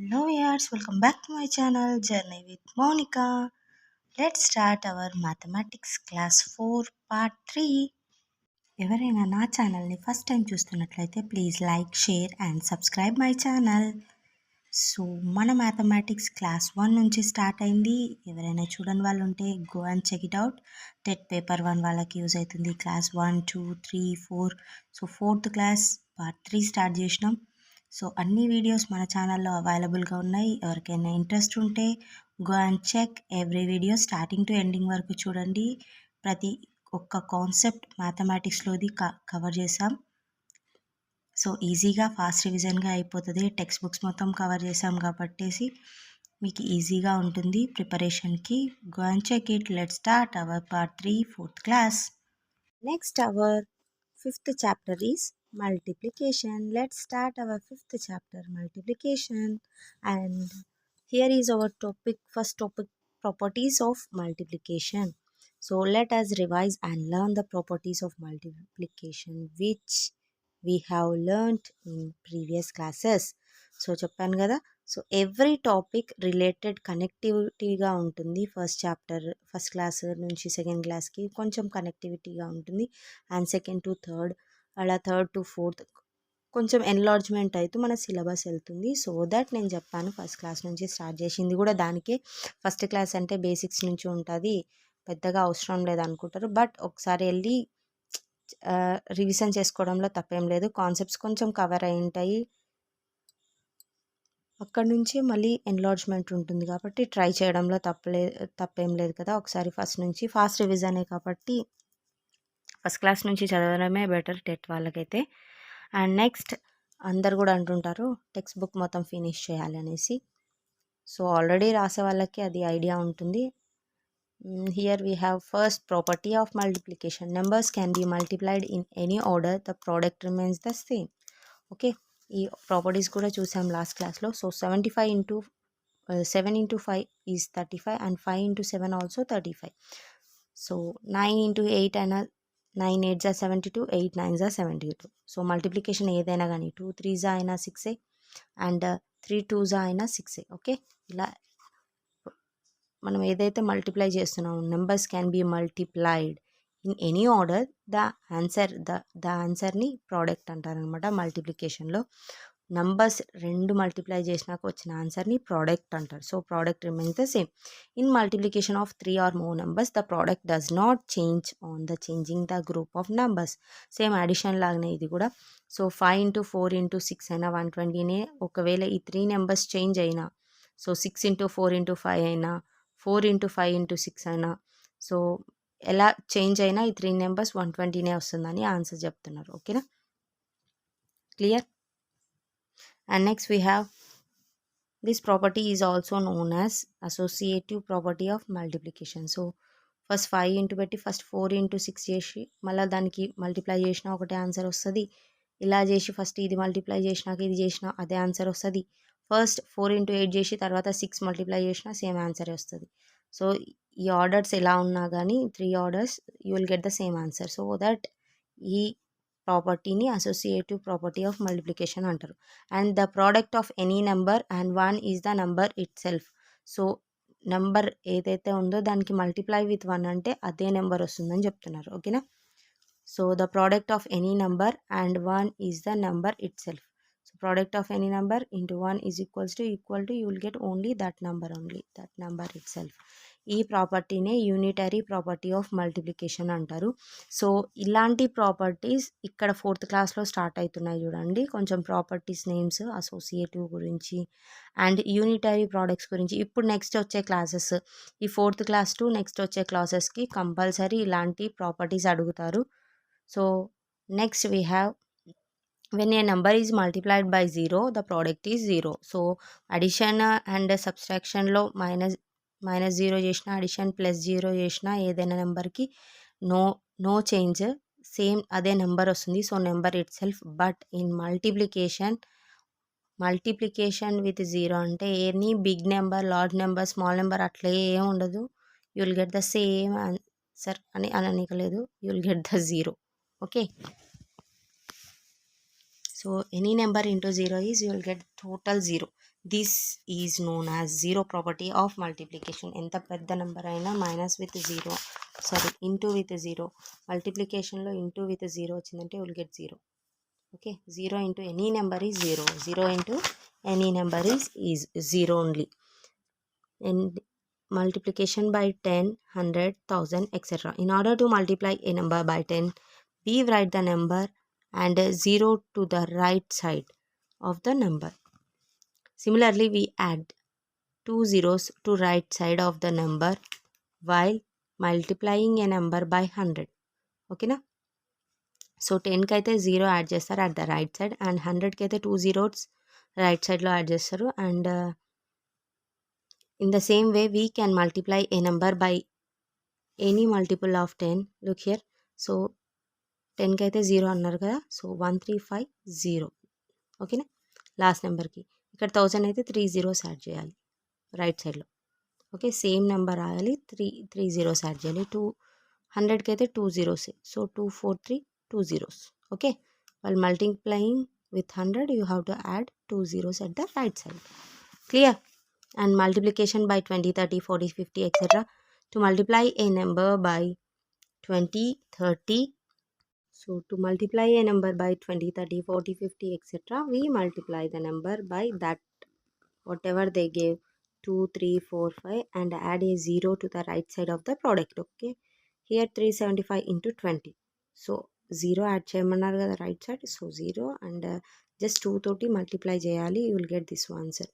Hello, viewers. Welcome back to my channel, Journey with Monica. Let's start our mathematics class 4 part 3. ఎవరైనా నా ఛానల్ని first time చూస్తున్నట్లయితే please like, share and subscribe my channel. So మన mathematics class 1 నుంచి start అయింది. ఎవరైనా చూడని వాళ్ళు ఉంటే go and check it out. TET paper 1 వాళ్ళకి యూజ్ అవుతుంది. Class 1, 2, 3, 4. So 4th class part 3 start చేసినాం. సో అన్ని వీడియోస్ మన ఛానల్లో అవైలబుల్గా ఉన్నాయి. ఎవరికైనా ఇంట్రెస్ట్ ఉంటే go and check every video starting to ending వరకు చూడండి. ప్రతి ఒక్క కాన్సెప్ట్ మ్యాథమెటిక్స్లోది కవర్ చేసాం. సో ఈజీగా ఫాస్ట్ రివిజన్గా అయిపోతుంది. టెక్స్ట్ బుక్స్ మొత్తం కవర్ చేసాం కాబట్టేసి మీకు ఈజీగా ఉంటుంది ప్రిపరేషన్కి. Go and check it. Let's start our part 3 4th class. Next our 5th chapter is multiplication. Let's start our 5th chapter, multiplication. And here is our topic, first topic, properties of multiplication. So let us revise and learn the properties of multiplication which we have learned in previous classes. So చెప్పాను కదా, so every topic related కనెక్టివిటీగా ఉంటుంది. First class నుంచి second క్లాస్కి కొంచెం కనెక్టివిటీగా ఉంటుంది. And second to third, అలా third to fourth కొంచెం enlargement అయితే మన సిలబస్ వెళ్తుంది. సో దట్ నేను చెప్పాను ఫస్ట్ క్లాస్ నుంచి స్టార్ట్ చేసింది కూడా దానికే. ఫస్ట్ క్లాస్ అంటే బేసిక్స్ నుంచి ఉంటుంది, పెద్దగా అవసరం లేదనుకుంటారు. బట్ ఒకసారి వెళ్ళి రివిజన్ చేసుకోవడంలో తప్పేం లేదు. కాన్సెప్ట్స్ కొంచెం కవర్ అయి ఉంటాయి, అక్కడ నుంచి మళ్ళీ ఎన్లార్జ్మెంట్ ఉంటుంది కాబట్టి ట్రై చేయడంలో తప్పేం లేదు కదా. ఒకసారి ఫస్ట్ నుంచి ఫాస్ట్ రివిజనే కాబట్టి ఫస్ట్ క్లాస్ నుంచి చదవడమే బెటర్ టెట్ వాళ్ళకైతే. అండ్ నెక్స్ట్ అందరు కూడా అంటుంటారు టెక్స్ట్ బుక్ మొత్తం ఫినిష్ చేయాలి అనేసి. సో ఆల్రెడీ రాసే వాళ్ళకి అది ఐడియా ఉంటుంది. Here we have first property of multiplication. Numbers can be multiplied in any order, the product remains the same. Okay, ఈ ప్రాపర్టీస్ కూడా చూసాం లాస్ట్ క్లాస్లో. So 75 into 7 into 5 is 35 and 5 into 7 also 35. So 9 into 8 అయినా 9 8s are 72, 8 9s are 72. So multiplication ఏదైనా కానీ 2 3s అయినా 6 and 3 2s అయినా 6. Okay, ఇలా మనం ఏదైతే మల్టిప్లై చేస్తున్నామో numbers can be multiplied in any order, the ఆన్సర్ని ప్రోడక్ట్ అంటారనమాట. మల్టిప్లికేషన్లో నంబర్స్ రెండు మల్టిప్లై చేసినాక వచ్చిన ఆన్సర్ని ప్రోడక్ట్ అంటారు. So product remains the same. In multiplication of 3 or more numbers the product does not change on the changing the group of numbers. Same addition లాగానే ఇది కూడా. సో 5 into 4 into 6 అయినా 120నే. ఒకవేళ ఈ 3 నెంబర్స్ చేంజ్ అయినా, so 6 into 4 into 5 అయినా, 4 into 5 into 6 అయినా, so ఎలా చేంజ్ అయినా ఈ 3 నెంబర్స్ 120నే వస్తుందని ఆన్సర్ చెప్తున్నారు. ఓకేనా, clear. And next we have this property is also known as associative property of multiplication. So first 5 into పెట్టి ఫస్ట్ 4 into 6 చేసి మళ్ళీ దానికి మల్టిప్లై చేసినా ఒకటే ఆన్సర్ వస్తుంది. ఇలా చేసి ఫస్ట్ ఇది మల్టిప్లై చేసినాక ఇది చేసినా అదే ఆన్సర్ వస్తుంది. ఫస్ట్ 4 into 8 చేసి తర్వాత 6 మల్టిప్లై చేసినా సేమ్ ఆన్సర్ వస్తుంది. సో ఈ ఆర్డర్స్ ఎలా ఉన్నా కానీ 3 orders you will get the same answer. So that ఈ ప్రాపర్టీని అసోసియేటివ్ ప్రాపర్టీ ఆఫ్ మల్టిప్లికేషన్ అంటారు. And the product of any number and 1 is the number it self. So number ఏదైతే ఉందో దానికి మల్టిప్లై విత్ 1 అంటే అదే నెంబర్ వస్తుందని చెప్తున్నారు. ఓకేనా, so the product of any number and 1 is the number it self. So product of any number into 1 is equal to you will get only that number it self. ఈ ప్రాపర్టీనే unitary property of multiplication అంటారు. So ఇలాంటి properties ఇక్కడ 4th క్లాస్లో start అవుతున్నాయి చూడండి. కొంచెం properties names associative గురించి and unitary products గురించి. ఇప్పుడు నెక్స్ట్ వచ్చే క్లాసెస్, ఈ 4th క్లాస్ టు నెక్స్ట్ వచ్చే క్లాసెస్కి కంపల్సరీ ఇలాంటి ప్రాపర్టీస్ అడుగుతారు. So next we have when a number is multiplied by 0 the product is 0. So addition and సబ్స్ట్రాక్షన్లో మైనస్ 0 చేసిన, అడిషన్ ప్లస్ 0 చేసిన ఏదైనా నెంబర్కి నో చేంజ్, సేమ్ అదే నెంబర్ వస్తుంది. So number itself. But in multiplication with 0 అంటే any big number, large number, small number అట్లా ఏం ఉండదు. You will get the same answer అని అననీకలేదు, you will get the 0. Okay, so any number into 0 is you will get total 0. This is known as zero property of multiplication. ఎంత పెద్ద number అయినా minus with zero, sorry into with zero, మల్టిప్లికేషన్లో into with zero వచ్చిందంటే will get zero. Okay, zero into any number is zero, zero into any number is zero only. And multiplication by 10, 100, 1000, etc. In order to multiply a number by 10, we write the number and 0 to the right side of the number. Similarly, we add 2 zeros to right side of the number while multiplying a number by 100. Okay na? So 10 ki aithe 0 add chestaru at the right side, and 100 ki aithe 2 zeros right side lo add chestaru. And in the same way, we can multiply a number by any multiple of 10. Look here. So 10 కి అయితే 0 అన్నారు కదా, so 1350. ఓకేనా, last నెంబర్కి. ఇక్కడ 1000 అయితే 3 zeros add చేయాలి right సైడ్లో. ఓకే, సేమ్ నెంబర్ రాయాలి, త్రీ జీరోస్ యాడ్ చేయాలి. 200కి అయితే 2 zeros, so 2 4 3 2 zeros. Okay, while multiplying with 100 you have to add 2 zeros at the right side. Clear? And multiplication by 20, 30, 40, 50, etc. To multiply a number by 20, 30. So to multiply a number by 20, 30, 40, 50, etc. we multiply the number by that whatever they gave, 2, 3, 4, 5, and add a 0 to the right side of the product. Okay, here 375 into 20. So 0 add చేయమన్నారు కదా right side, so 0 and just 2 తోటి multiply చేయాలి, you will get this answer.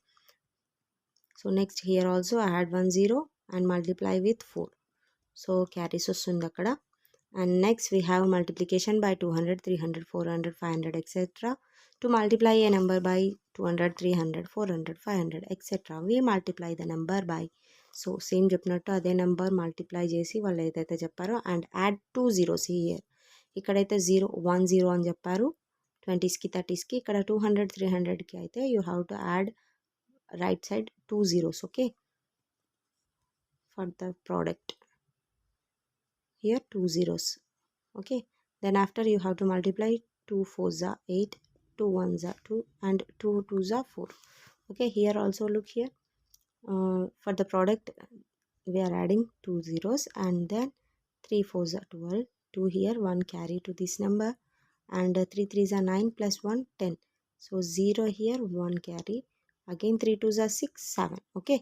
So next here also add 1 0 and multiply with 4. So carries వస్తుంది అక్కడ. And next we have multiplication by 200, 300, 400, 500, etc. To multiply a number by 200, 300, 400, 500, etc. we multiply the number by, so same చెప్పినట్టు అదే number multiply చేసి వాళ్ళు ఏదైతే చెప్పారో and add 2 zeros here. ఇక్కడైతే 1 0 అని చెప్పారు 20స్కి 30స్కి, ఇక్కడ 200, 300కి అయితే you have to add right side 2 zeros. Okay, for the product here 2 zeros. Okay, then after you have to multiply 2 4s are 8, 2 1s are 2, and 2 2s are 4. Okay, here also look here, for the product we are adding 2 zeros, and then 3 4s are 12, 2 here, 1 carry to this number, and 3 3s are 9 plus 1 10, so 0 here, 1 carry, again 3 2s are 6 7. Okay,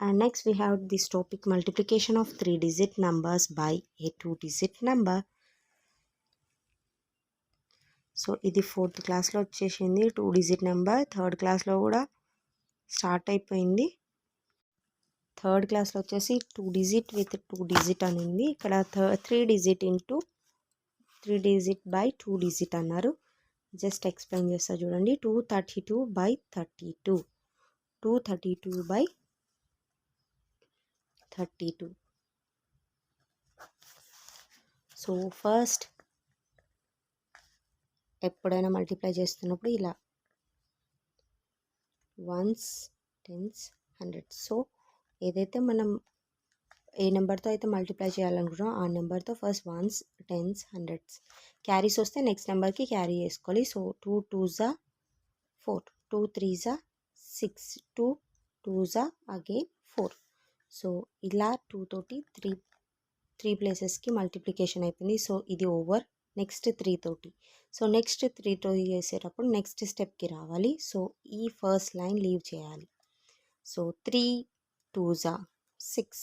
and next we have this topic, multiplication of 3-digit numbers by a 2-digit number. So ఇది 4th క్లాస్లో వచ్చేసింది 2-digit number. 3rd క్లాస్లో కూడా start అయిపోయింది. 3rd క్లాస్లో వచ్చేసి 2-digit with 2-digit అని ఉంది. ఇక్కడ 3-digit into 3-digit by 2-digit అన్నారు. జస్ట్ ఎక్స్ప్లెయిన్ చేస్తా చూడండి. 232 by 32, 232 by 32. సో ఫస్ట్ ఎప్పుడైనా మల్టిప్లై చేస్తున్నప్పుడు ఇలా 1s, 10s, 100s. సో ఏదైతే మనం ఏ నెంబర్తో అయితే మల్టిప్లై చేయాలనుకుంటున్నాం ఆ నెంబర్తో first 1s, 10s, 100s carries వస్తే నెక్స్ట్ నెంబర్కి క్యారీ చేసుకోవాలి. So 2 2s are 4, 2 3s are 6, 2 2s are again 4. So ఇలా 2 తోటి 3 ప్లేసెస్కి మల్టిప్లికేషన్ అయిపోయింది. సో ఇది ఓవర్. నెక్స్ట్ 3 తోటి, సో నెక్స్ట్ 3తో చేసేటప్పుడు నెక్స్ట్ స్టెప్కి రావాలి. సో ఈ ఫస్ట్ లైన్ లీవ్ చేయాలి. సో 3 2s are 6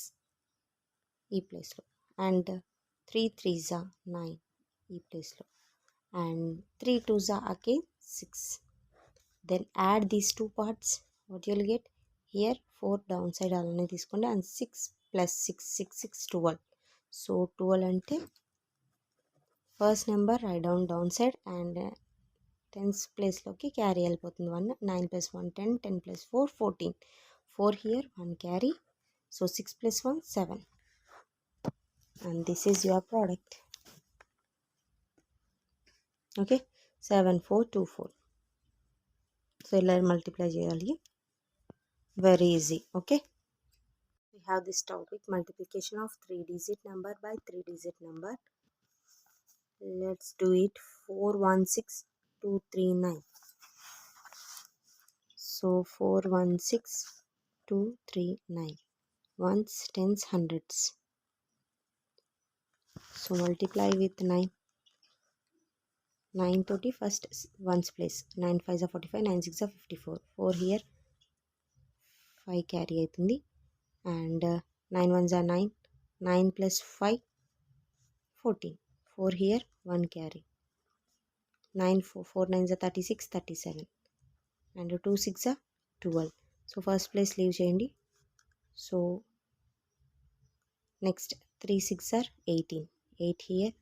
ఈ ప్లేస్లో, అండ్ 3 3s are 9 ఈ ప్లేస్లో, and 3 2s are again 6. Then add these two parts, what you will get here, 4 down side అలానే తీసుకోండి, and 6 plus 6 6 6 12. సో 12 అంటే first number right down side, and 10th ప్లేస్లోకి carry వెళ్ళిపోతుంది 1, 9 plus 1 10, 10 plus 4 14, 4 here 1 carry, so 6 plus 1 7, and this is your product. Okay, 7424. So ఇలా multiply చేయాలి, very easy. Okay, we have this topic, multiplication of 3-digit number by 3-digit number. Let's do it. 416239. So 4 1 6 2 3 9 ones, tens, hundreds. So multiply with 9. 9 toti first ones place. 9 5 are 45, 9 6 are 54. 4 here 5 carry అవుతుంది. And 9 ones are 9. 9 plus 5 14. 4 here 1 carry. 9 4 9s are 36, 37. And 2 6 are 12. So first place leave చేయండి. So next 3 6 are 18. 8 here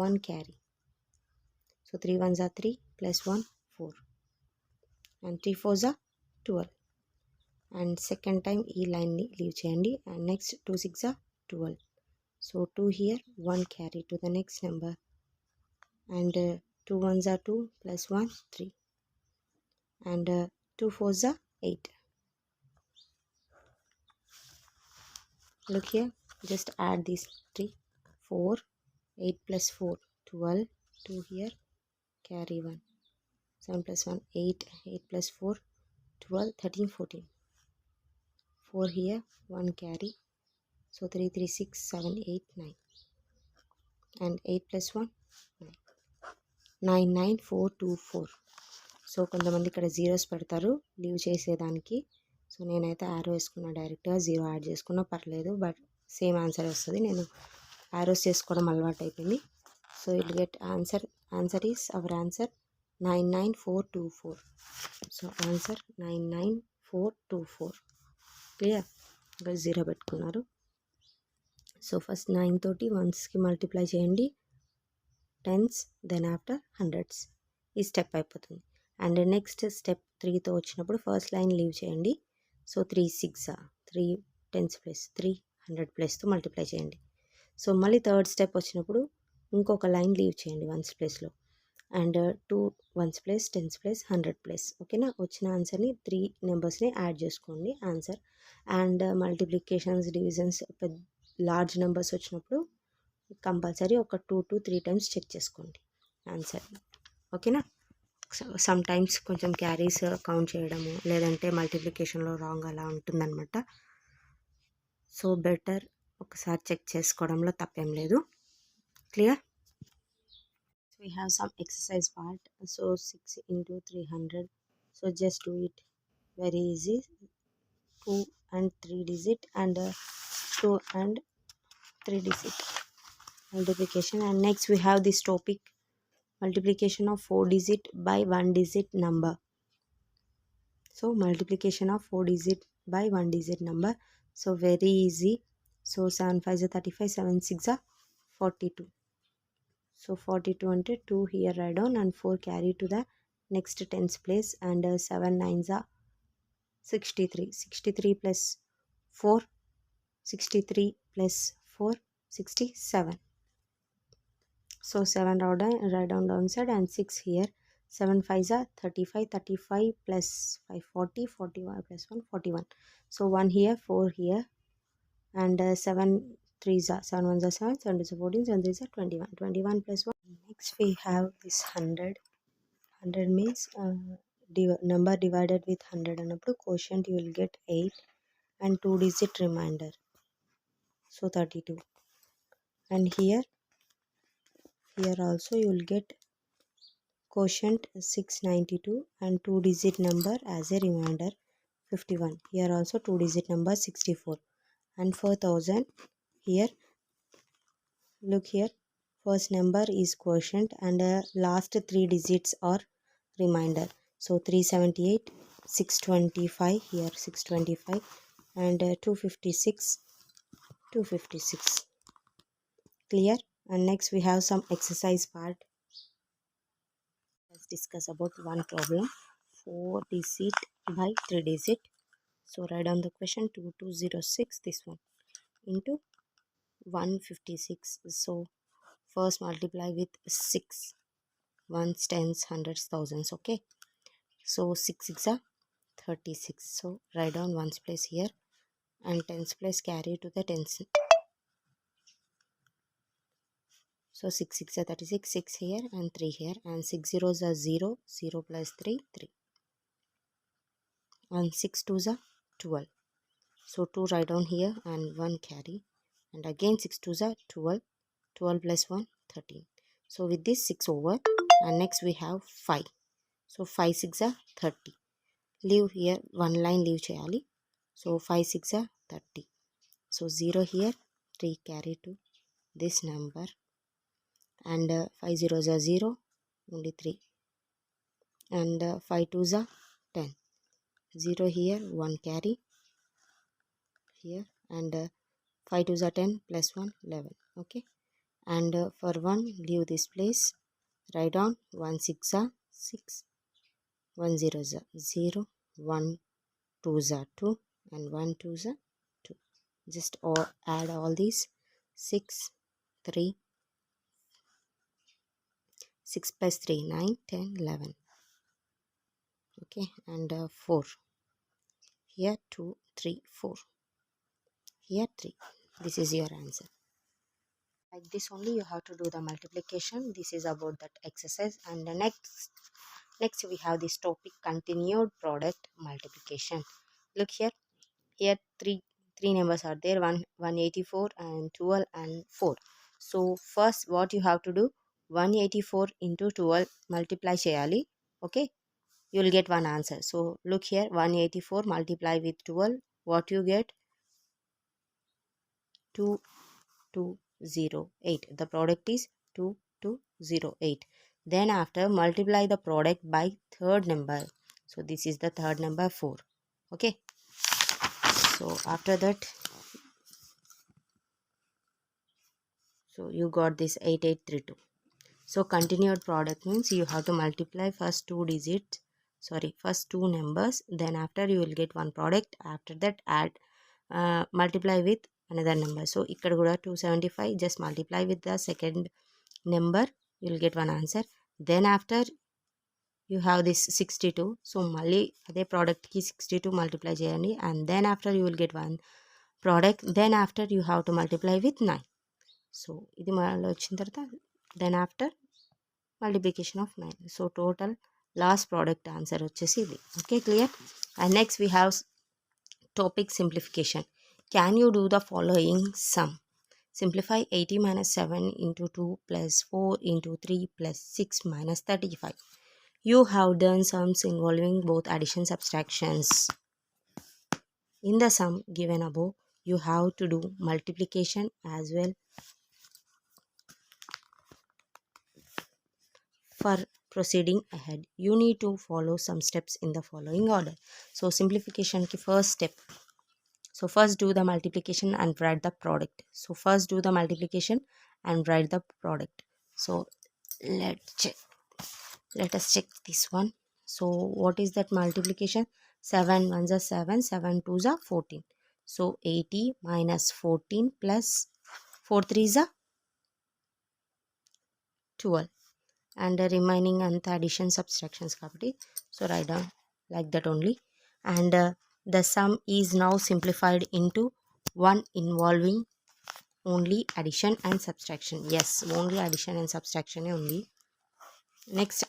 1 carry. So 3 ones are 3 plus 1 4. And 3 fours are 12. And second time ఈ line ని leave చేయండి. And next 2 6 are 12. So 2 here 1 carry to the next number. And 2 ones are 2 plus 1 3. And 2 fours are 8. Look here, just add these 3. 4 8 plus 4 12. 2 here carry 1. 7 plus 1 8. 8 plus 4 12 13 14. 4 here 1 carry. So 3 3 6 7 8 9. And 8 plus 1 9. 9 9 4 2 4. So కొంతమంది ఇక్కడ zeros పెడతారు leave చేసేదానికి. So నేనైతే arrow వేసుకున్న డైరెక్ట్గా 0 add చేసుకున్నా పర్లేదు, but same answer వస్తుంది. నేను యారోస్ చేసుకోవడం అలవాటు అయిపోయింది. So it get answer is our answer 99424. So answer 99424. Clear? ఇంకా 0 పెట్టుకున్నారు. సో ఫస్ట్ 9 తోటి వన్స్కి మల్టిప్లై చేయండి, టెన్స్, దెన్ ఆఫ్టర్ హండ్రెడ్స్. ఈ స్టెప్ అయిపోతుంది. అండ్ నెక్స్ట్ స్టెప్ 3తో వచ్చినప్పుడు ఫస్ట్ లైన్ లీవ్ చేయండి. సో 3 6 3 టెన్స్ ప్లస్ 3 100 ప్లస్తో మల్టిప్లై చేయండి. సో మళ్ళీ థర్డ్ స్టెప్ వచ్చినప్పుడు ఇంకొక లైన్ లీవ్ చేయండి వన్స్ ప్లేస్లో. And 2 ones place, tens place, 100 place. ఓకేనా? వచ్చిన ఆన్సర్ని 3 నెంబర్స్ని యాడ్ చేసుకోండి ఆన్సర్. అండ్ మల్టిప్లికేషన్స్, డివిజన్స్, పెద్ద లార్జ్ నెంబర్స్ వచ్చినప్పుడు కంపల్సరీ ఒక 2 to 3 టైమ్స్ చెక్ చేసుకోండి ఆన్సర్. ఓకేనా? సమ్ టైమ్స్ కొంచెం క్యారీస్ కౌంట్ చేయడము, లేదంటే మల్టిప్లికేషన్లో రాంగ్ అలా ఉంటుందన్నమాట. సో బెటర్ ఒకసారి చెక్ చేసుకోవడంలో తప్పేం లేదు. Clear? So we have some exercise part. So 6 into 300. So just do it, very easy. 2 and 3 digit and 2 and 3 digit multiplication. And next we have this topic, multiplication of 4 digit by 1 digit number. So multiplication of 4 digit by 1 digit number. So very easy. So 7 5 are 35, 7 6 are 42. So 42 అంటే 2 here write down and 4 carry to the next tens place. And 7 9s are 63. 63 plus 4, 63 plus 4 67. So 7 write down downside and 6 here. 7 5s are 35, 35 plus 5 40, 41 plus 1 41. So 1 here, 4 here. And 7 3s are 7 1s are 7, 7 2s are 14, 7 3s are 21. 21 plus 1. Next we have this 100. 100 means number divided with 100 అన్నప్పుడు quotient you will get 8 and 2 digit remainder. So 32. And here also you will get quotient 692 and 2 digit number as a remainder 51. Here also 2 digit number 64. And for 1000, here look here, first number is quotient and last 3 digits are remainder. So 378, 625, here 625, and 256, 256. Clear? And next we have some exercise part. Let's discuss about one problem, 4 digit by 3 digit. So write down the question, 2206, this one, into 156. So first multiply with 6, ones, tens, hundreds, thousands. Okay, so 6 6 are 36. So write down ones place here and tens place carry to the tens. So 6 6 are 36, 6 here and 3 here, and 6 zeros are 0, 0 plus 3 3. and 6 2s are 12. So 2 write down here and 1 carry, and again 6 2s are 12. 12 plus 1 13. So with this 6 over, and next we have 5. So 5 6 are 30. Leave here, one line leave cheyali. So 5 6 are 30. So 0 here, 3 carry to this number, and 5 zeros are 0, only 3, and 5 2s are 10. 0 here, 1 carry here, and 5 2s are 10 plus 1 11. Okay, and for 1 leave this place, write down 1 6 are 6, 1 0 are 0, 1 2s are 2, and 1 2s are 2. Just add all these. 6 3, 6 plus 3 9 10 11. Okay, and 4 here, 2 3 4 here, 3. This is your answer. Like this only you have to do the multiplication. This is about that exercise. And the next we have this topic, continued product multiplication. Look here, three numbers are there, 184 and 12 and 4. So first what you have to do, 184 into 12 multiply cheyali. Okay, you will get one answer. So look here, 184 multiply with 12, what you get, 2208. The product is 2208. Then after multiply the product by third number. So this is the third number, 4. Okay, so after that, so you got this 8832. So continued product means you have to multiply first first two numbers, then after you will get one product. After that add, multiply with another number. So ikkada kuda 275, just multiply with the second number, you will get one answer. Then after you have this 62, so malli ade product ki 62 multiply cheyandi, and then after you will get one product. Then after you have to multiply with 9. So ఇది మళ్ళీ వచ్చిన తర్వాత then after multiplication of 9. So total last product answer వచ్చేసి ఇది. Okay, clear? And next we have topic simplification. Can you do the following sum? Simplify 80 minus 7 into 2 plus 4 into 3 plus 6 minus 35. You have done sums involving both addition subtractions. In the sum given above, you have to do multiplication as well. For proceeding ahead, you need to follow some steps in the following order. So simplification ki first step. So first do the multiplication and write the product. So first do the multiplication and write the product. So let us check this one. So what is that multiplication? 7 1s are 7, 7 2s are 14. So 80 minus 14 plus 4 3s are 12. And the remaining and the addition subtractions kabatti, so write down like that only. And the sum is now simplified into one involving only addition and subtraction. Yes, only addition and subtraction only. Next,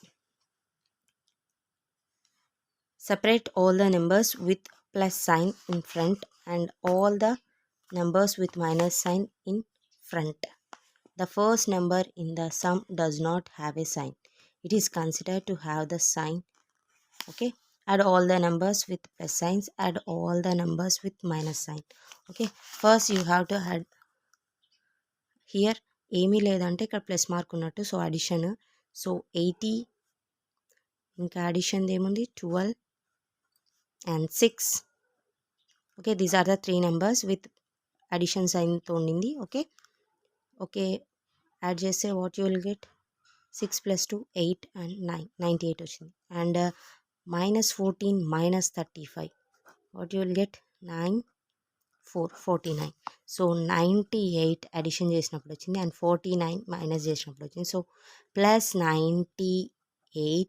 separate all the numbers with plus sign in front and all the numbers with minus sign in front. The first number in the sum does not have a sign. It is considered to have the sign. Okay, add all the numbers with plus signs, add all the numbers with minus sign. Okay, first you have to add here ఏమీ లేదంటే ఇక్కడ plus mark ఉన్నట్టు, so addition. So 80 ఇంకా addition ఏముంది 12 and 6. Okay, these are the three numbers with addition sign తో ఉండింది. Okay, okay, add చేస్తే what you will get 6 plus 2 8 and 9 98 వచ్చింది. And minus 14 minus 35, what you will get 9 4 49. So 98 addition చేసినప్పుడు వచ్చింది and 49 minus చేసినప్పుడు వచ్చింది. So plus 98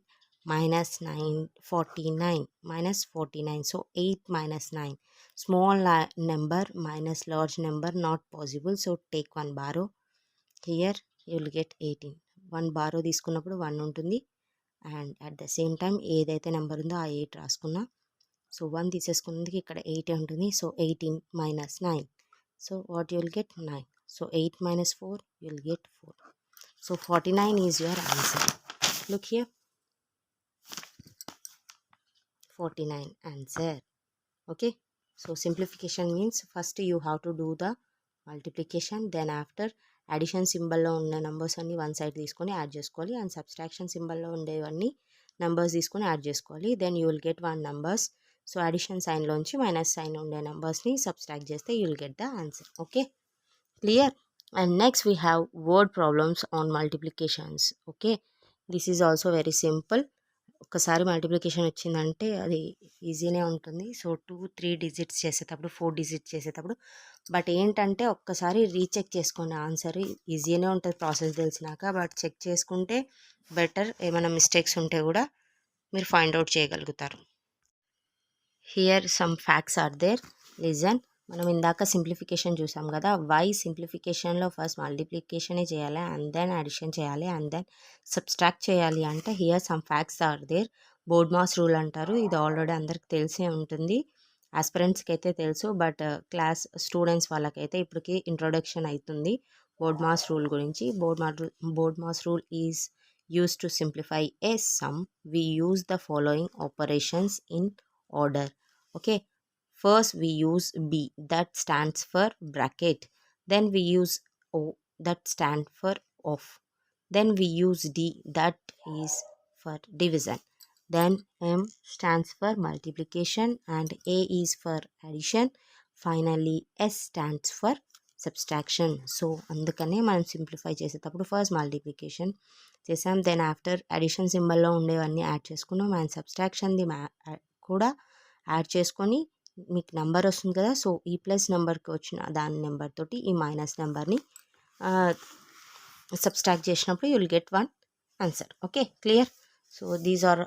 minus 49 minus 49. So 8 minus 9, small number minus large number, not possible. So take one borrow. Here you will get 18. 1 borrow తీసుకున్నప్పుడు 1 ఉంటుంది, and at the same time ఏదైతే number ఉందో ఆ 8 రాసుకున్నా. సో 1 తీసేసుకున్నందుకు ఇక్కడ 8 ఉంటుంది. So 18 minus 9. So what you will get? 9. So 8 minus 4, you will get 4. So 49 is your answer. Look here. 49 answer. Okay. So simplification means first you have to do the multiplication, then after addition సింబల్లో ఉన్న numbers అన్ని one side తీసుకొని add చేసుకోవాలి, and subtraction సింబల్లో ఉండేవన్నీ numbers తీసుకొని add చేసుకోవాలి. Then you will get one numbers. So addition సైన్లోంచి మైనస్ సైన్ ఉండే నెంబర్స్ని సబ్స్ట్రాక్ట్ చేస్తే you will get the answer. Okay, clear. And next we have word problems on multiplications. Okay, this is also very simple. ఒక్కసారి multiplication వచ్చిందంటే అది ఈజీనే ఉంటుంది. So 2-3 digits చేసేటప్పుడు, 4 డిజిట్స్ చేసేటప్పుడు, బట్ ఏంటంటే ఒక్కసారి రీచెక్ చేసుకోండి. ఆన్సర్ ఈజీనే ఉంటుంది ప్రాసెస్ తెలిసినాక, బట్ చెక్ చేసుకుంటే బెటర్. ఏమైనా మిస్టేక్స్ ఉంటే కూడా మీరు ఫైండ్ అవుట్ చేయగలుగుతారు. Here some facts are there, listen. మనం ఇందాక సింప్లిఫికేషన్ చూసాం కదా, వై సింప్లిఫికేషన్లో ఫస్ట్ మల్టిప్లికేషనే చేయాలి, అండ్ దెన్ అడిషన్ చేయాలి, అండ్ దెన్ సబ్స్ట్రాక్ట్ చేయాలి అంటే here some facts are there. BODMAS rule అంటారు. ఇది ఆల్రెడీ అందరికి తెలిసే ఉంటుంది, ఆస్పిరెంట్స్కి అయితే తెలుసు, బట్ క్లాస్ స్టూడెంట్స్ వాళ్ళకైతే ఇప్పటికి ఇంట్రొడక్షన్ అవుతుంది బోర్డ్ మాస్ రూల్ గురించి. Board mass rule is used to simplify a sum. We use the following operations in order. Okay, first we use B, that stands for bracket. Then we use O, that stands for off. Then we use D, that is for division. Then M stands for multiplication and A is for addition. Finally S stands for subtraction. So అందుకనే మనం simplify చేసేటప్పుడు first multiplication చేసాం, then after addition సింబల్లో ఉండేవన్నీ add చేసుకున్నాం, and సబ్స్ట్రాక్షన్ది కూడా add చేసుకొని మీకు number వస్తుంది కదా. సో ఈ ప్లస్ నెంబర్కి వచ్చిన దాని నెంబర్ తోటి ఈ మైనస్ నెంబర్ని సబ్స్ట్రాక్ట్ చేసినప్పుడు you will get one answer. Okay, clear. So these are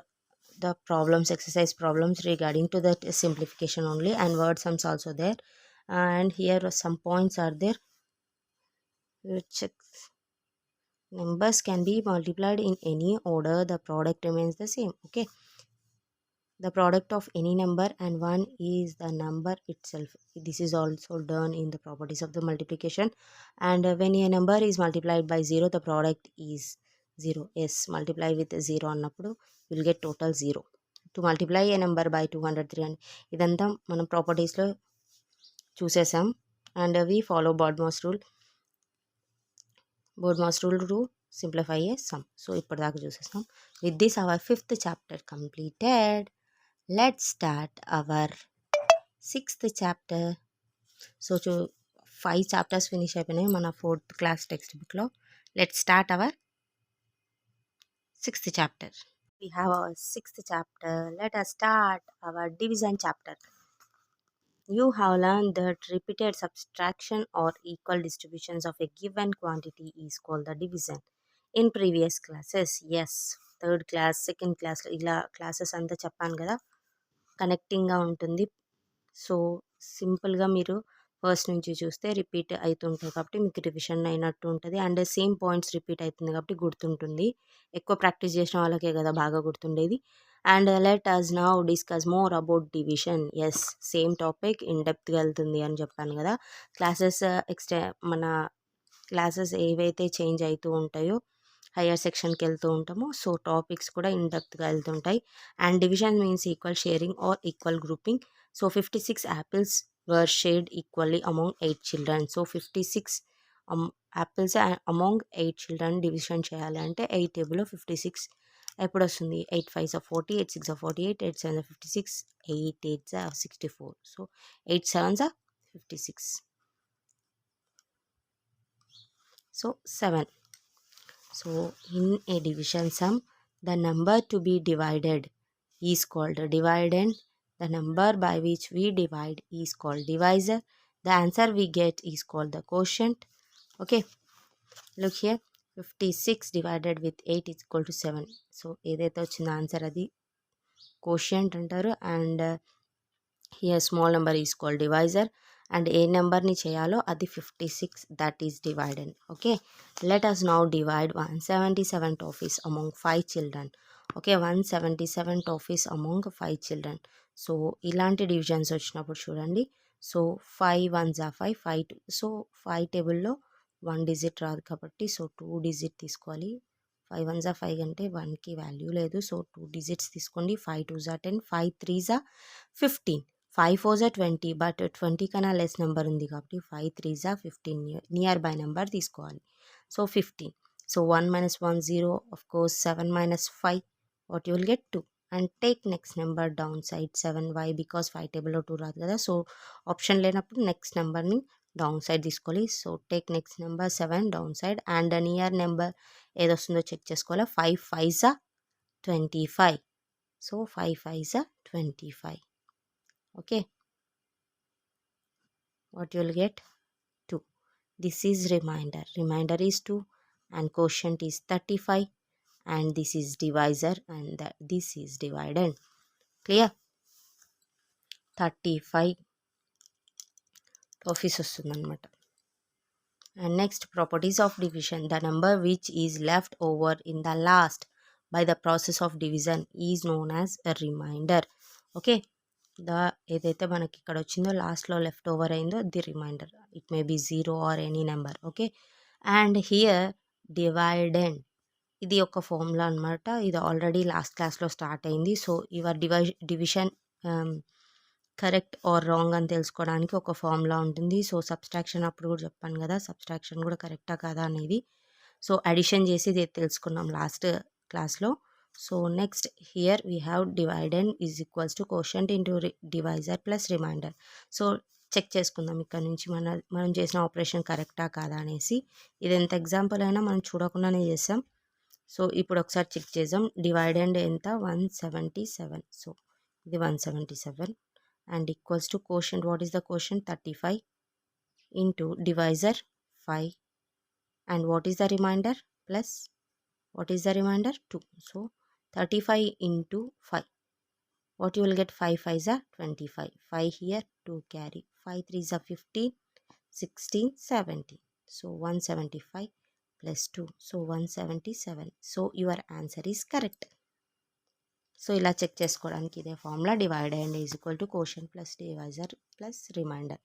the problems, exercise problems regarding to that simplification only, and word sums also there. And here some points are there. Let's check. Numbers can be multiplied in any order, the product remains the same. Okay, the product of any number and 1 is the number itself. This is also done in the properties of the multiplication. And when a number is multiplied by 0, the product is 0. Yes, multiply with 0 అన్నప్పుడు will get total 0. To multiply a number by 200, 300, ఇదంతా మనం ప్రాపర్టీస్లో చూసేసాం. And we follow BODMAS rule to simplify a sum. So ఇప్పటిదాకా చూసేసాం. With this our 5th chapter completed. Let's start our 6th chapter. So 5 chapters finish అయిపోయినాయి మన 4th class text బుక్లో. Let's start our 6th chapter. We have our 6th chapter. Let us start our division chapter. You have learned that repeated subtraction or equal distributions of a given quantity is called the division in previous classes. Yes, 3rd class, 2nd class ఇలా classes అంతా చెప్పాను కదా, కనెక్టింగ్గా ఉంటుంది. So సింపుల్గా మీరు first నుంచి చూస్తే repeat అవుతుంటాయి కాబట్టి మీకు రివిజన్ అయినట్టు ఉంటుంది, అండ్ సేమ్ పాయింట్స్ రిపీట్ అవుతుంది కాబట్టి గుర్తుంటుంది. ఎక్కువ ప్రాక్టీస్ చేసిన వాళ్ళకే కదా బాగా గుర్తుండేది. And let us now discuss more about division. Yes, same topic in డెప్త్గా వెళ్తుంది అని చెప్పాను కదా. క్లాసెస్ మన క్లాసెస్ ఏవైతే చేంజ్ అవుతూ ఉంటాయో హయ్యర్ సెక్షన్కి వెళ్తూ ఉంటామో, సో టాపిక్స్ కూడా ఇన్ డెప్త్గా వెళ్తుంటాయి. And division means equal sharing or equal grouping. So 56 apples were shared equally among 8 children. So 56 apples among 8 children division చేయాలి అంటే 8 టేబుల్లో 56 ఎప్పుడు వస్తుంది? 8 5s are 40, 8 6s are 48, 8 7s are 56, 8 8s are 64. So 8 7s are 56. So 7. So in a division sum, the number to be divided is called dividend. The number by which we divide is called divisor. The answer we get is called the quotient. Okay, look here. 56 divided with 8 is equal to 7. So ఏదైతే వచ్చిన answer అది quotient అంటారు. And here small number is called divisor, and ఏ నెంబర్ని చేయాలో అది 56, that is dividend. Okay, let us now divide 177 toffees among 5 children. Okay, 177 toffees among 5 children. So ఇలాంటి divisions వచ్చినప్పుడు చూడండి. So 5 1s are 5, 5 2. సో 5 టేబుల్లో 1 digit రాదు కాబట్టి సో 2 డిజిట్ తీసుకోవాలి. 5 1s are 5 అంటే 1కి వాల్యూ లేదు. సో 2 డిజిట్స్ తీసుకోండి. 5 2s are 10, 5 3s are 15, 5 4s are 20, but 20 కన్నా లెస్ నెంబర్ ఉంది కాబట్టి 5 3s are 15 near by number తీసుకోవాలి. So 15. So 1 minus 1 0, of course 7 minus 5, what you will get 2. And take next number down side 7. Why? Because 5 టేబుల్లో 2 రాదు కదా. So option లేనప్పుడు next నెంబర్ని down side తీసుకోవాలి. So take next number 7 down side and near number ఏదొస్తుందో check చేసుకోవాలి. 5 5s are 25. So 5 5s are 25. Okay, what you will get 2. This is remainder. Remainder is 2 and quotient is 35 and this is divisor and this is dividend. Clear? 35 office వస్తుంది అనమాట. And next properties of division. The number which is left over in the last by the process of division is known as a remainder. Okay, ఏదైతే మనకి ఇక్కడ వచ్చిందో లాస్ట్లో left over అయిందో the remainder. It may be 0 or any number. Okay, and here dividend, ఇది ఒక formula అనమాట. ఇది ఆల్రెడీ లాస్ట్ క్లాస్లో స్టార్ట్ అయింది. So your division correct or wrong అని తెలుసుకోవడానికి ఒక ఫార్ములా ఉంటుంది. సో సబ్స్ట్రాక్షన్ అప్పుడు కూడా చెప్పాను కదా, సబ్స్ట్రాక్షన్ కూడా కరెక్టా కాదా అనేది. సో అడిషన్ చేసి ఇది తెలుసుకున్నాం లాస్ట్ క్లాస్లో. So next here we have dividend is equals to quotient into divisor plus remainder. So check చేసుకుందాం ఇక్కడ నుంచి మనం చేసిన ఆపరేషన్ కరెక్టా కాదా అనేసి. ఇది ఎంత ఎగ్జాంపుల్ అయినా మనం చూడకుండానే చేసాం. సో ఇప్పుడు ఒకసారి చెక్ చేద్దాం. డివైడెండ్ ఎంత? 177. సో ఇది 177 and equals to quotient. What is the quotient? 35 into divisor 5 and what is the remainder? Plus what is the remainder? 2. So 35 into 5, what you will get? 5 5s are 25, 5 here, 2 carry, 5 3s are 15, 16 17. So 175 plus 2, so 177. So your answer is correct. So ఇలా check చేసుకోవడానికి ఇదే formula. Dividend is equal to quotient plus divisor plus reminder.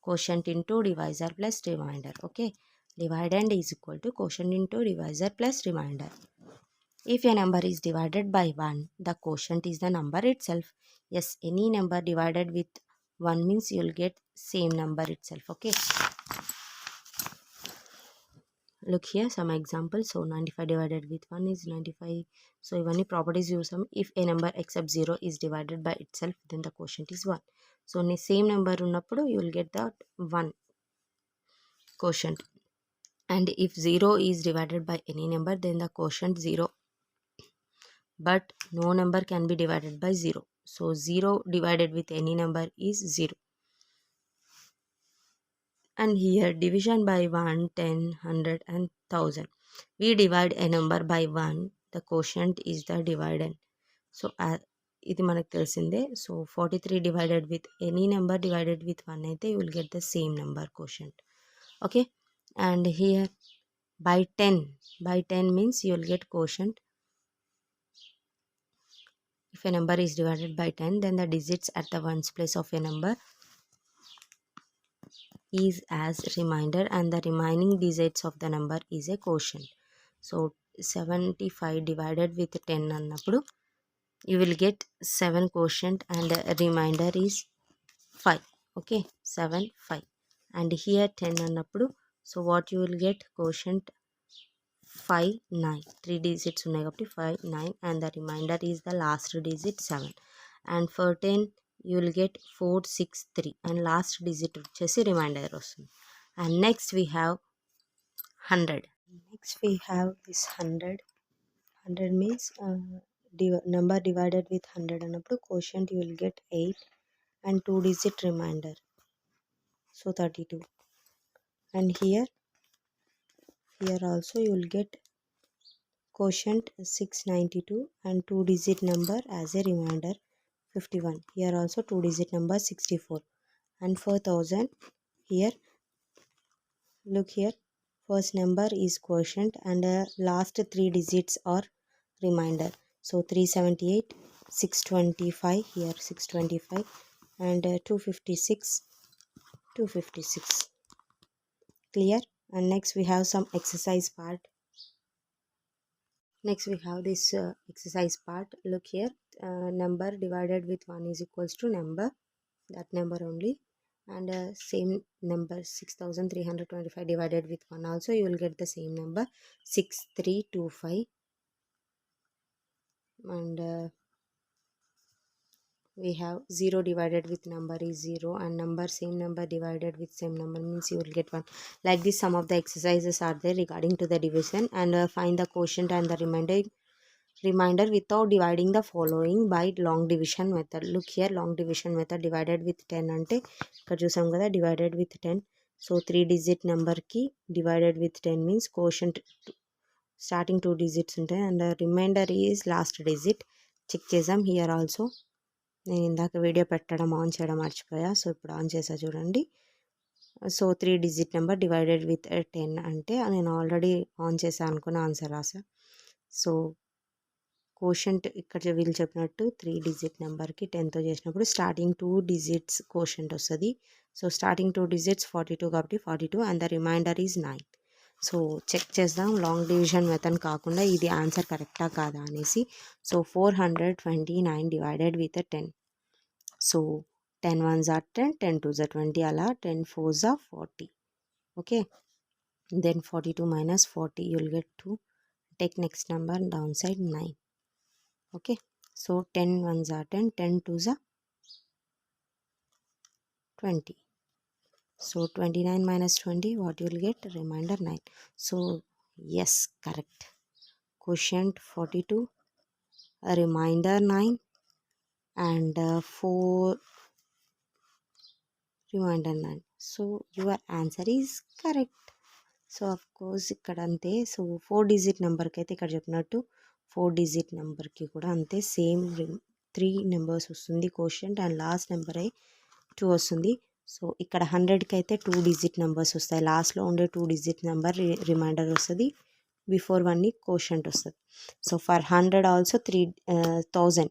Quotient into divisor plus reminder. Okay, dividend is equal to quotient into divisor plus reminder. If a number is divided by 1, the quotient is the number itself. Yes, any number divided with 1 means you will get same number itself. Okay, look here some examples. So 95 divided with 1 is 95. So ఇవన్నీ properties చూసాం. If a number except 0 is divided by itself then the quotient is 1. So నీ same number ఉన్నప్పుడు you will get that 1 quotient. And if 0 is divided by any number then the quotient 0, but no number can be divided by 0. So 0 divided with any number is 0. And here division by 1, 10, 100 and 1000. We divide a number by 1, the quotient is the dividend. So ఇది మనకు తెలిసిందే. So 43 divided with any number divided with 1 అయితే you will get the same number quotient. Okay, and here by 10 means you will get quotient. If a number is divided by 10, then the digits at the ones place of a number is as remainder and the remaining digits of the number is a quotient. So 75 divided with 10 అన్నప్పుడు you will get 7 quotient and remainder is 5. Okay, 7 5 and here 10 అన్నప్పుడు so what you will get? Quotient 5 9, 3 digits ఉన్నాయి కాబట్టి 5 9 and the remainder is the last digit 7. And for 10 you will get 4 6 3 and last digit వచ్చేసి reminder వస్తుంది. And next we have 100. Next we have this 100. 100 means number divided with 100 అన్నప్పుడు quotient you will get 8 and 2 digit remainder, so 32. And here also you will get quotient 692 and 2 digit number as a remainder 51. Here also 2 digit number 64. And for 1000, here look here, first number is quotient and last 3 digits are remainder. So 378 625 here, 625, and 256, 256. Clear? And next we have some exercise part. Next we have this exercise part. Look here, number divided with 1 is equals to number, that number only, and same number 6325 divided with 1 also you will get the same number 6325, and we have 0 divided with number is 0, and number same number divided with same number means you will get 1. Like this, some of the exercises are there regarding to the division, and find the quotient and the remainder without dividing the following by long division method. Look here, long division method, divided with 10 అంటే ఇక్కడ చూసాం కదా, divided with 10. So 3 digit number కి divided with 10 means quotient starting 2 digits ఉంటాయి, and the remainder is last digit. Check చేద్దాం here also. నేను ఇందాక video పెట్టడం ఆన్ చేయడం మర్చిపోయా, సో ఇప్పుడు ఆన్ చేసా చూడండి. So 3 digit number divided with 10 అంటే నేను ఆల్రెడీ ఆన్ చేసా అనుకున్న ఆన్సర్ రాసా. సో కోషంట్ ఇక్కడ వీళ్ళు చెప్పినట్టు 3 digit నెంబర్కి 10తో చేసినప్పుడు స్టార్టింగ్ 2 digits కోషంట్ వస్తుంది. సో స్టార్టింగ్ 2 digits 42 కాబట్టి 42, and the remainder is 9. So check చేద్దాం లాంగ్ డివిజన్ మెథడ్ కాకుండా ఇది ఆన్సర్ కరెక్టా కాదా అనేసి. So 429 divided with 10. So 10 1s are 10, 10 2s are 20, అలా 10 4s are 40. Okay, then 42 minus 40 you will get 2. Take next number downside 9. Okay, so 10 1s are 10, 10 2s are 20. So 29 minus 20, what you will get? Remainder 9. So yes, correct. Quotient 42, a remainder 9, and 4 remainder 9. So your answer is correct. So of course ఇక్కడ అంతే. So 4 digit నెంబర్కి అయితే ఇక్కడ చెప్పినట్టు 4 digit నెంబర్కి కూడా అంతే, same 3 numbers వస్తుంది కోషంట్, అండ్ లాస్ట్ నెంబర్ 2 వస్తుంది. సో ఇక్కడ 100కి అయితే 2 digit నెంబర్స్ వస్తాయి, లాస్ట్లో ఉండే 2 digit నెంబర్ రిమైండర్ వస్తుంది, బిఫోర్ 1 కోషంట్ వస్తుంది. So for 100 also 3000.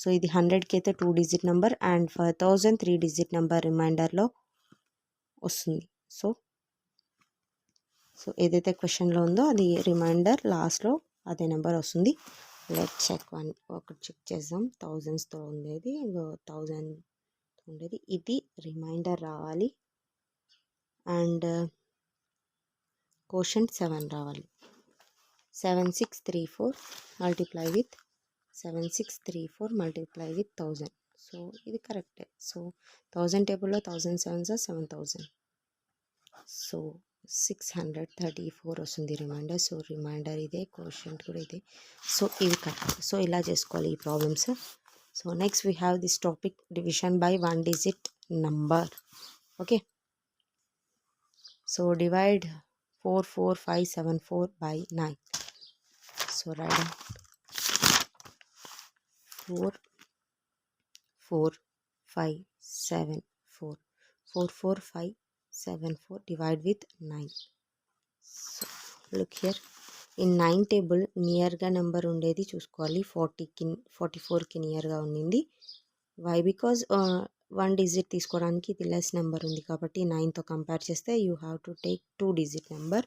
సో ఇది 100కి అయితే 2 digit number, and for 1000 3 digit number రిమైండర్లో వస్తుంది. సో ఏదైతే క్వశ్చన్లో ఉందో అది రిమైండర్ లాస్ట్లో అదే నెంబర్ వస్తుంది. లెట్ చెక్ ఒకటి చెక్ చేద్దాం. 1000స్తో ఉండేది, 1000 ఉండేది, ఇది రిమైండర్ రావాలి, అండ్ కోషంట్ 7 రావాలి. 7634 multiply with 7634 multiply with 1000. So ఇది కరెక్టే. సో 1000 టేబుల్లో 1000 7s are 7000. సో 634 వస్తుంది రిమైండర్. సో రిమైండర్ ఇదే, కోషంట్ కూడా ఇదే. సో ఇవి కరెక్ట్. సో ఇలా చేసుకోవాలి ఈ problems. So next we have this topic, division by 1 digit number. Okay, so divide 44574 by 9. So right 44574 44574 divide with 9. So look here, in 9 table నియర్గా number ఉండేది చూసుకోవాలి. 44కి నియర్గా ఉండింది. వై? బికాజ్ 1 digit తీసుకోవడానికి ఇది less number ఉంది కాబట్టి 9తో కంపేర్ చేస్తే you have to take 2 digit number,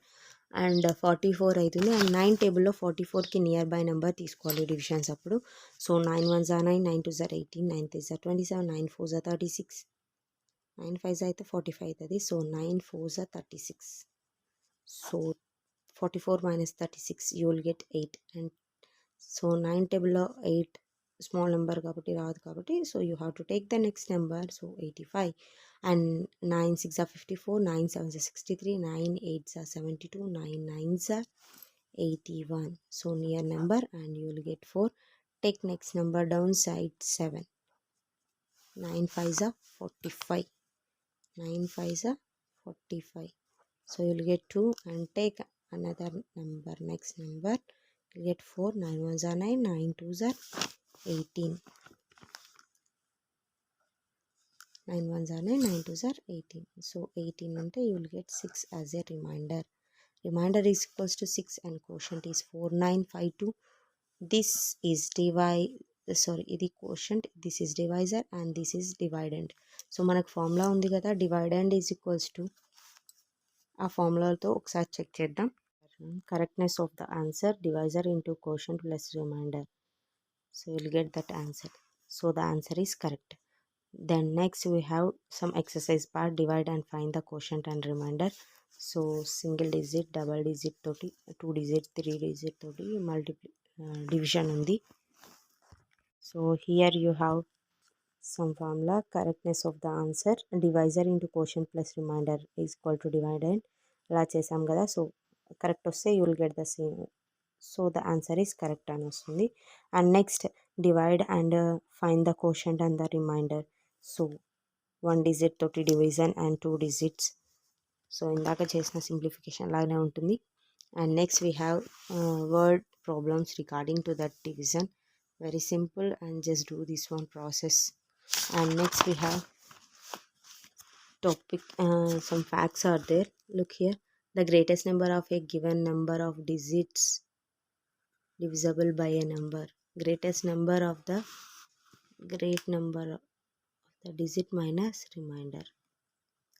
and 44 అవుతుంది, and 9 టేబుల్లో 44కి నియర్ బై నెంబర్ తీసుకోవాలి డివిజన్స్ అప్పుడు. So 9 1s are 9, 9 2s are 18, 9 3s are 27, 9 4s are 36, 9 5s అయితే 45 అవుతుంది. So 9 4s are 36. So 44 minus 36 you will get 8, and so 9 టేబుల్లో 8 small number కాబట్టి రాదు కాబట్టి, so you have to take the next number. So 85, and 9 6 are 54, 9 7s are 63, 9 8s are 72, 9 9s are 81. So near number, and you will get 4. Take next number downside 7. 9 5s are 45, 9 5s are 45. So you will get 2, and take another number, next number, you will get 4. 9 1s are 9, 9 2s are 18, 9 1s are 9, 9 2s are 18. So 18 అంటే you will get 6 as a remainder. Remainder is equals to 6, and quotient is 4952. This is ఇది quotient, this is divisor and this is dividend. So మనకు formula ఉంది కదా, dividend is equals to, ఆ ఫార్ములాతో ఒకసారి check చేద్దాం. Correctness of the answer, divisor into quotient plus remainder. So you'll get that answer. So the answer is correct. Then next we have some exercise part, divide and find the quotient and remainder. So single digit, double digit toti, 2 digit, 3 digit toti division undi. So here you have some formula, correctness of the answer, divisor into quotient plus remainder is equal to dividend. అలా చేసాం కదా, so correct వస్తే you will get the same. So the answer is correct అని వస్తుంది. And next divide and find the quotient and the remainder. So 1 digit తోటి division and 2 digits. So ఇందాక చేసిన simplification లాగానే ఉంటుంది. And next we have word problems regarding to that division. Very simple, and just do this one process. And next we have topic, some facts are there. Look here, the greatest number of a given number of digits divisible by a number. Greatest number of the great number of the digit minus remainder.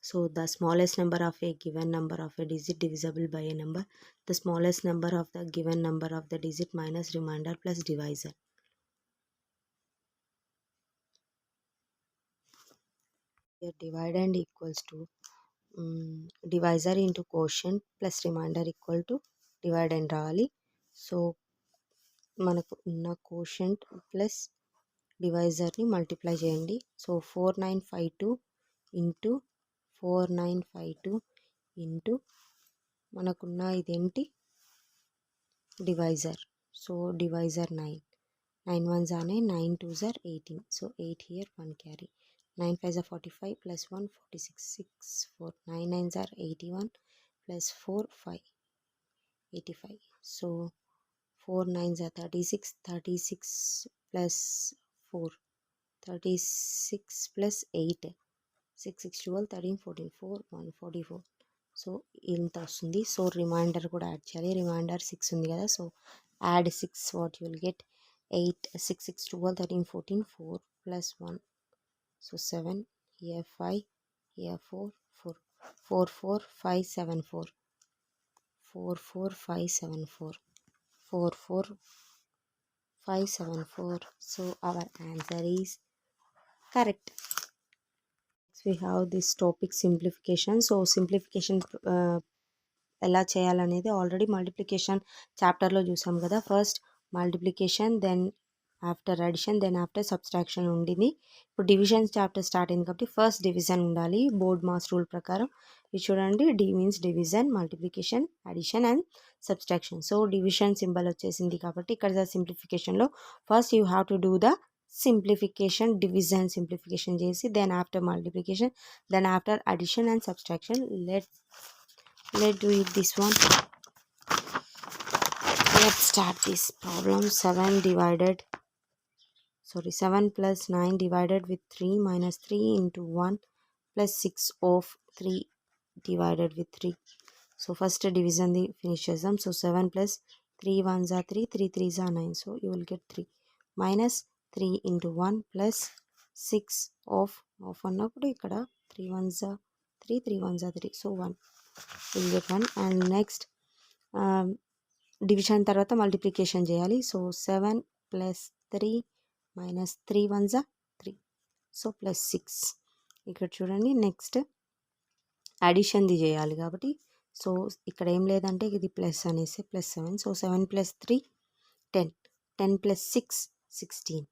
So the smallest number of a given number of a digit divisible by a number, the smallest number of the given number of the digit minus remainder plus divisor. Here dividend equals to divisor into quotient plus remainder equal to dividend రావాలి. So మనకు ఉన్న quotient plus డివైజర్ని multiply చేయండి. So 4952 into 4952 into మనకున్న ఇదేంటి divisor. So divisor 9, 9 1s are 9, 9 2s are 18. So 8 here, 1 carry. 9 5s are 45 plus 1 46, 6 4, 9 9s are 81 plus 4 5 85. So 4 9s are 36, 36 plus 4 36 plus 8 6 6 12 13 14 4 1 44. So ఇంత వస్తుంది. So remainder కూడా add చేయాలి. Reminder 6 ఉంది కదా, so add 6, what you will get 8 6 6 12 13 14 4 plus 1. So 7, here 5, here 4 4 4 4 5 7 4 4 4 5 7 4 4 4 5 7 4. So our answer is correct. Next we have this topic simplification. So simplification ఎలా చేయాలనేది already multiplication చాప్టర్లో చూసాం కదా. First multiplication, then after addition, then after subtraction ఉండింది. ఇప్పుడు division chapter start అయింది కాబట్టి first division ఉండాలి బోర్డ్ మాస్ రూల్ ప్రకారం. ఇది చూడండి, D means division, multiplication, addition and subtraction. So division symbol వచ్చేసింది కాబట్టి ఇక్కడ సింప్లిఫికేషన్లో first you have to do the simplification, division simplification చేసి then after multiplication, then after addition and subtraction. Let's do it this one. Let's start this problem. 7 plus 9 divided with 3 minus 3 into 1 plus 6 of 3 divided with 3. So first division the finishes them. So 7 plus 3 1s are 3, 3 3s are 9. So you will get 3 minus 3 into 1 plus 6 of అన్నప్పుడు ఇక్కడ 3 1s are 3, 3 1s are 3. So 1 will get 1. And next division తర్వాత multiplication చేయాలి. So 7 plus 3 minus 3 1s are 3. So plus 6. ఇక్కడ చూడండి, next అడిషన్ది చేయాలి కాబట్టి so ఇక్కడ ఏం లేదంటే ఇది ప్లస్ అనేసి plus 7. So 7 plus 3 10, 10 plus 6 16,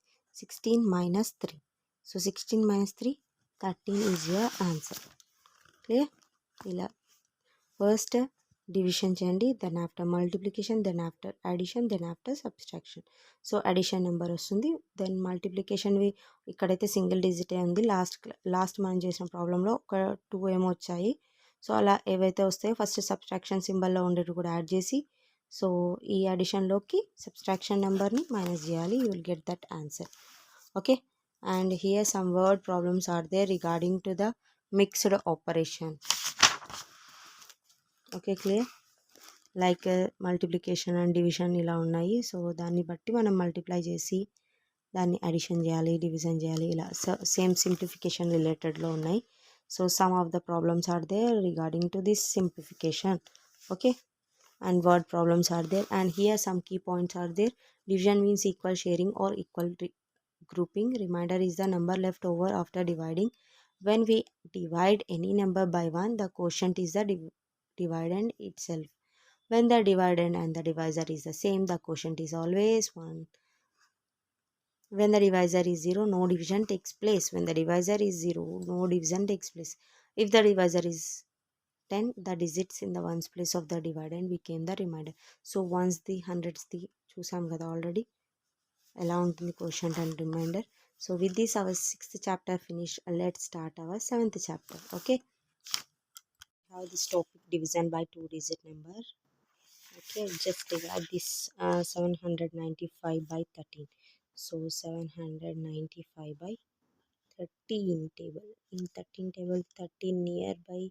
16 minus 3. So 16 minus 3 13 is your answer. Clear? ఇలా ఫస్ట్ డివిజన్ చేయండి, then after multiplication, then after addition, then after subtraction. So addition number వస్తుంది. దెన్ మల్టిప్లికేషన్వి ఇక్కడైతే సింగిల్ డిజిటే ఉంది. లాస్ట్ మనం చేసిన ప్రాబ్లంలో ఒక 2 ఏమో వచ్చాయి. సో అలా ఏవైతే వస్తాయో ఫస్ట్ సబ్స్ట్రాక్షన్ సింబల్లో ఉండేవి కూడా యాడ్ చేసి సో ఈ అడిషన్లోకి సబ్స్ట్రాక్షన్ నెంబర్ని మైనస్ చేయాలి. You will get that answer. Okay, and here some word problems are there regarding to the mixed operation. Okay, clear? Like multiplication and division ఇలా ఉన్నాయి. సో దాన్ని బట్టి మనం మల్టిప్లై చేసి దాన్ని అడిషన్ చేయాలి, డివిజన్ చేయాలి, ఇలా సేమ్ సింప్లిఫికేషన్ రిలేటెడ్లో ఉన్నాయి. So some of the problems are there regarding to this simplification. Okay, and word problems are there, and here some key points are there. Division means equal sharing or equal grouping. Remainder is the number left over after dividing. When we divide any number by 1, the quotient is the dividend itself. When the dividend and the divisor is the same, the quotient is always 1. When the divisor is 0, no division takes place. When the divisor is 0, no division takes place. If the divisor is 10, the digits in the ones place of the dividend became the remainder. So ones the hundreds the చూసాం కదా already ఎలా ఉంటుంది quotient and remainder. So with this our 6th chapter finished. Let's start our 7th chapter. Okay, now this topic division by 2-digit number. Okay, just divide this 795 by 13. So 795 by 13 table. In 13 table 13 nearby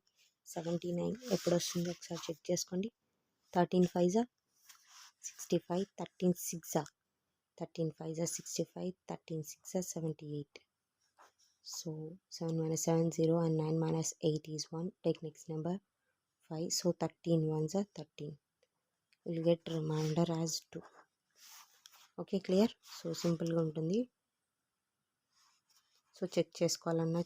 79 ఎప్పుడు వస్తుందో ఒకసారి check చేసుకోండి. 13 5 65, 13 6 13 5 65, 13 6 78. So 7 minus 7 0 and 9 minus 8 is 1. Take next number 5. So 13 1s are 13. We'll get remainder as 2. Okay, clear? So simple గా ఉంటుంది. So check చేసుకోవాలన్నా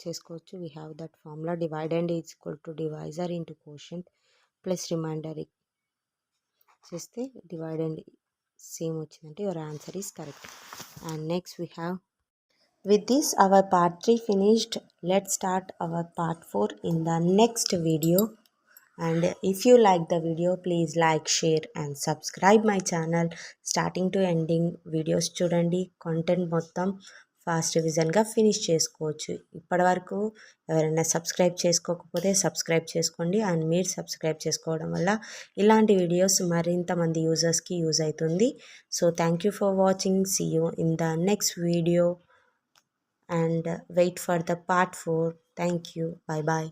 చేసుకోవచ్చు. We have that formula dividend is equal to divisor into quotient plus remainder చేస్తే dividend same వచ్చిందంటే your answer is correct. And next we have with this our part 3 finished. Let's start our part 4 in the next video. And if you like the video, please like, share and subscribe my channel. Starting to ending videos చూడండి. Content మొత్తం fast రివిజన్గా finish చేసుకోవచ్చు. ఇప్పటివరకు ఎవరైనా subscribe చేసుకోకపోతే subscribe చేసుకోండి. And మీరు subscribe చేసుకోవడం వల్ల ఇలాంటి వీడియోస్ మరింత మంది యూజర్స్కి యూజ్ అవుతుంది. So thank you for watching. See you in the next video and wait for the part 4. Thank you. Bye bye.